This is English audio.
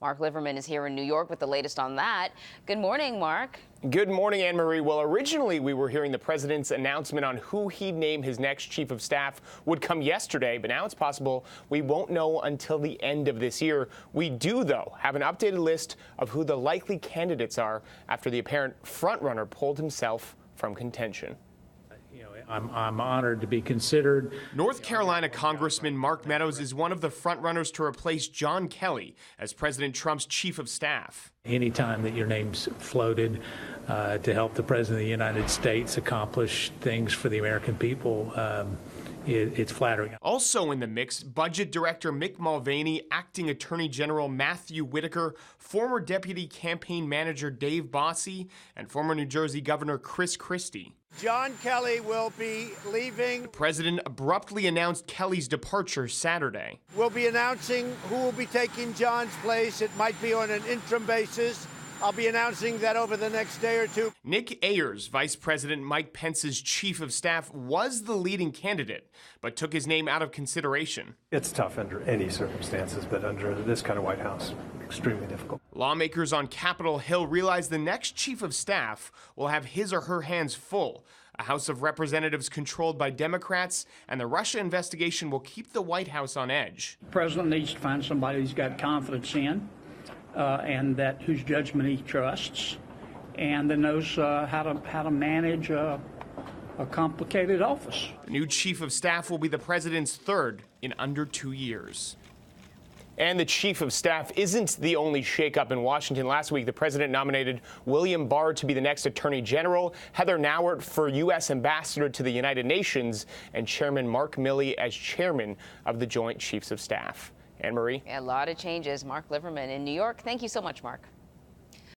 Mark Liverman is here in New York with the latest on that. Good morning, Mark. Good morning, Anne-Marie. Well, originally we were hearing the president's announcement on who he'd name his next chief of staff would come yesterday, but now it's possible we won't know until the end of this year. We do, though, have an updated list of who the likely candidates are after the apparent frontrunner pulled himself from contention. I'm honored to be considered. North Carolina Congressman Mark Meadows is one of the frontrunners to replace John Kelly as President Trump's chief of staff. Anytime that your name's floated to help the President of the United States accomplish things for the American people, it's flattering. Also in the mix, Budget Director Mick Mulvaney, Acting Attorney General Matthew Whitaker, former Deputy Campaign Manager Dave Bossie, and former New Jersey Governor Chris Christie. John Kelly will be leaving. The president abruptly announced Kelly's departure Saturday. We'll be announcing who will be taking John's place. It might be on an interim basis. I'll be announcing that over the next day or two. Nick Ayers, Vice President Mike Pence's chief of staff, was the leading candidate, but took his name out of consideration. It's tough under any circumstances, but under this kind of White House, extremely difficult. Lawmakers on Capitol Hill realize the next chief of staff will have his or her hands full. A House of Representatives controlled by Democrats, and the Russia investigation will keep the White House on edge. The president needs to find somebody he's got confidence in. And that whose judgment he trusts, and that knows how to manage a complicated office. The new chief of staff will be the president's third in under 2 years. And the chief of staff isn't the only shakeup in Washington. Last week, the president nominated William Barr to be the next attorney general, Heather Nauert for U.S. ambassador to the United Nations, and Chairman Mark Milley as chairman of the Joint Chiefs of Staff. Anne-Marie? A lot of changes. Mark Liverman in New York. Thank you so much, Mark.